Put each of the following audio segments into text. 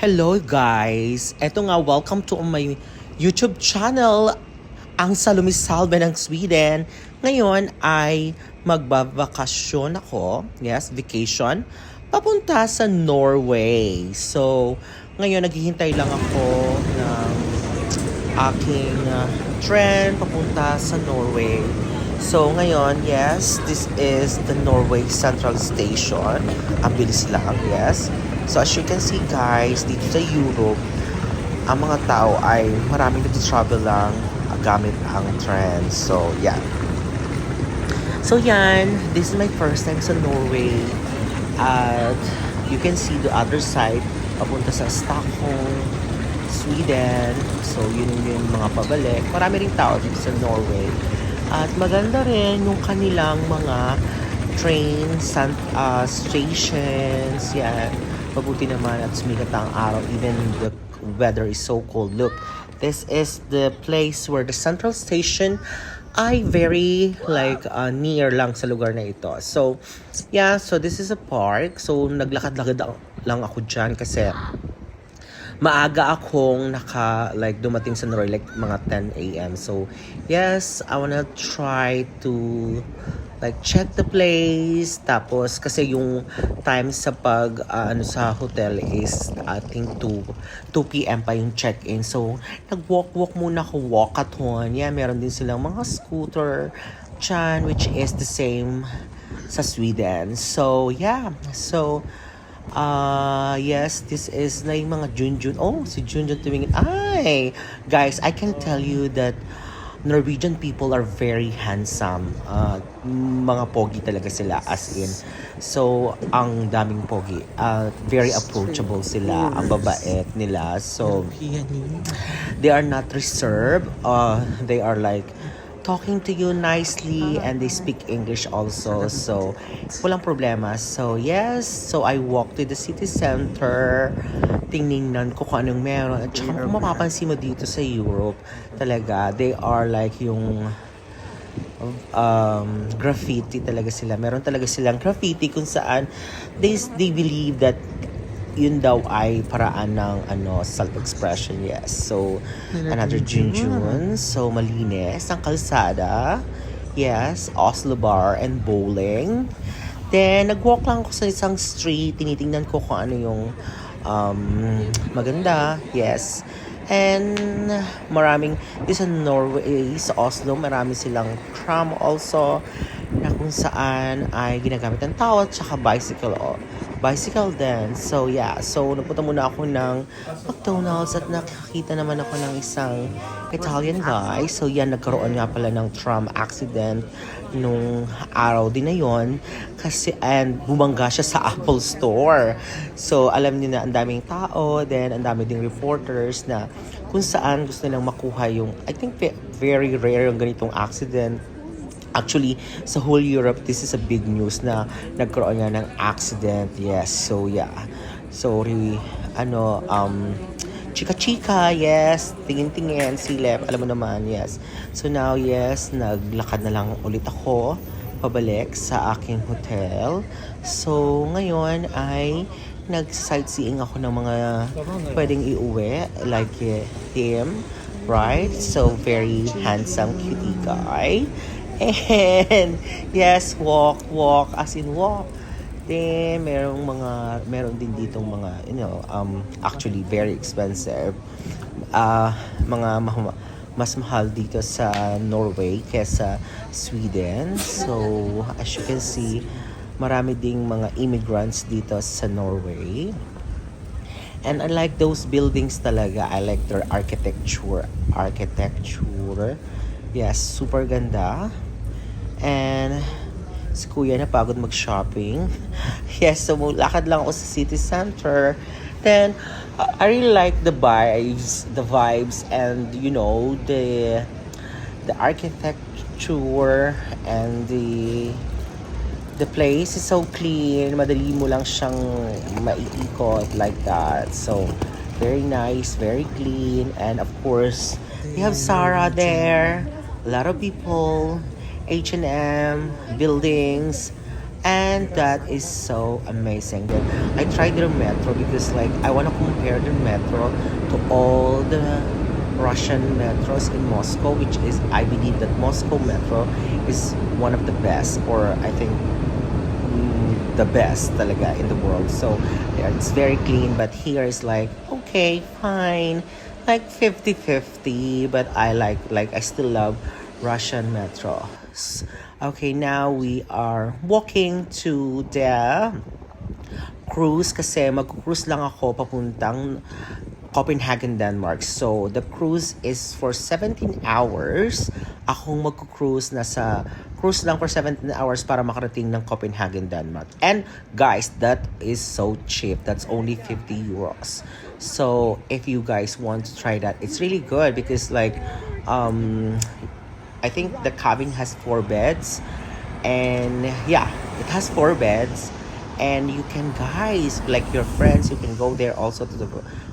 Hello guys! Eto nga, welcome to my YouTube channel, ang Salome Salve ng Sweden. Ngayon ay magbabakasyon ako, yes, vacation, papunta sa Norway. So, ngayon naghihintay lang ako ng aking tren papunta sa Norway. So ngayon, yes, this is the Norway Central Station. Ang bilis lang, yes. So as you can see guys, dito sa Europe, ang mga tao ay maraming nag-travel lang gamit ang tren. So yeah. So yan, this is my first time sa Norway. At you can see the other side, papunta sa Stockholm, Sweden. So yun yung mga pabalik. Marami ring tao dito sa Norway. At maganda rin yung kanilang mga trains, stations, yan. Mabuti naman at sumikat ang araw, even the weather is so cold. Look, this is the place where the central station ay very near lang sa lugar na ito. So, yeah, so this is a park. So, naglakad-lakad lang ako dyan kasi maaga akong dumating sa Norway mga 10 a.m. So, yes, I wanna try to check the place. Tapos, kasi yung time sa sa hotel is, I think 2 p.m. pa yung check-in. So, nag-walk muna ako, walkathon. Yeah, meron din silang mga scooter dyan, which is the same sa Sweden. So, yeah. So, yes, this is na yung mga Junjun. Oh, si Junjun tumingin. Ay! Guys, I can tell you that Norwegian people are very handsome. Mga pogi talaga sila, as in. So, ang daming pogi. Very approachable sila. Ang babait nila. So, they are not reserved. They are talking to you nicely, and they speak English also. So, walang problema. So, yes. So, I walked to the city center. Tingnan ko kung anong meron. At saka kung mapapansin mo dito sa Europe, talaga, they are yung graffiti talaga sila. Meron talaga silang graffiti kung saan they believe that yun daw ay paraan ng self-expression. Yes. So, another Junjun. So, malinis ang kalsada. Yes. Oslo Bar and Bowling. Then, nag-walk lang ako sa isang street. Tinitingnan ko kung ano yung maganda. Yes. And this sa Norway, sa Oslo, marami silang tram also na kung saan ay ginagamit ng tao at saka bicycle din. So yeah, so napunta muna ako ng McDonald's at nakakita naman ako ng isang Italian guy. So yan, nagkaroon nga pala ng tram accident nung araw din na yon kasi bumangga siya sa Apple Store. So alam niyo na ang daming tao, then ang dami ding reporters na kung saan gusto nilang makuha yung, I think very rare yung ganitong accident. Actually, sa whole Europe, this is a big news na nagkaroon nga ng accident. Yes, so yeah. Sorry, chika-chika, yes. Tingin-tingin, silip, alam mo naman, yes. So now, yes, naglakad na lang ulit ako pabalik sa aking hotel. So, ngayon ay nag-sightseeing ako ng mga pwedeng iuwi, like him, right? So, very handsome, cutie guy. And yes, walk, as in walk. Then meron din ditong mga actually very expensive. Mas mahal dito sa Norway kesa Sweden. So as you can see, marami ding mga immigrants dito sa Norway. And I like those buildings talaga. I like their architecture. Yes, super ganda. And si Kuya napagod mag-shopping. Yes, so lakad lang ako sa city center. Then, I really like the vibes, and the architecture, and the place is so clean. Madali mo lang siyang maiikot like that. So, very nice, very clean. And of course, we have Sarah there. A lot of people. H&M, buildings, And that is so amazing. Then I tried the metro because like I want to compare the metro to all the Russian metros in Moscow, which is I believe that Moscow metro is one of the best, or I think the best talaga in the world. So yeah, it's very clean, but here is like okay, fine, like 50-50, but I still love Russian metros. Okay, now we are walking to the cruise kasi mag-cruise lang ako papuntang Copenhagen, Denmark. So, the cruise is for 17 hours. Akong mag-cruise na sa cruise lang for 17 hours para makarating ng Copenhagen, Denmark. And guys, that is so cheap. That's only 50 euros. So, if you guys want to try that, it's really good because like I think the cabin has 4 beds, and yeah, it has 4 beds, and you can guys like your friends, you can go there also to the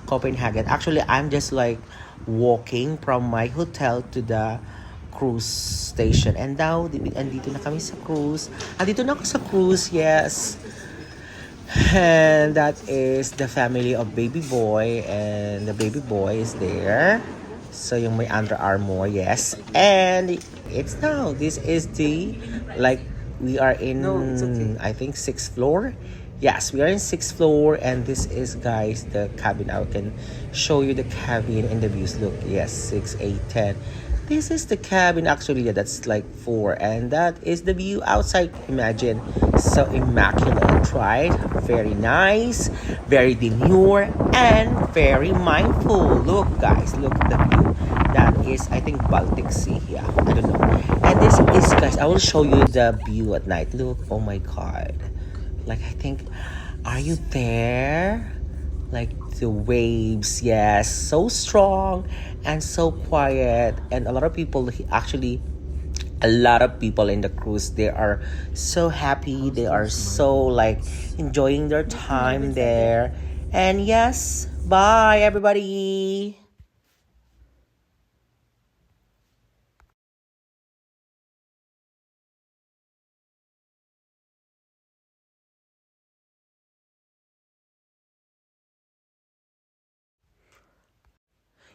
Copenhagen. Actually, I'm just like walking from my hotel to the cruise station, and now andito na kami sa cruise. Andito na ako sa cruise, yes. And that is the family of baby boy, and the baby boy is there. So yung may Under Armour, yes. And it's now, this is the, like, we are in, no, it's okay. I think 6th floor. Yes, we are in 6th floor, and this is, guys, the cabin. I can show you the cabin and the views. Look, yes, 6, 8, 10. This is the cabin, actually, yeah, that's like 4. And that is the view outside. Imagine, so immaculate, right? Very nice, very demure, and very mindful. Look, guys, look at the view. That is, I think, Baltic Sea. Yeah, I don't know. And this is, guys, I will show you the view at night. Look, oh my God. Like, I think, are you there? Like the waves, yes, so strong and so quiet. And a lot of people, actually, a lot of people in the cruise, they are so happy. They are so like enjoying their time there. And yes, bye everybody.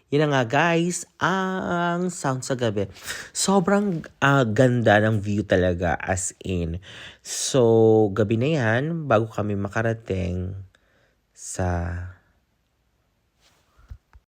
Yun na nga guys, ang sound sa gabi. Sobrang ganda ng view talaga, as in. So, gabi na yan, bago kami makarating sa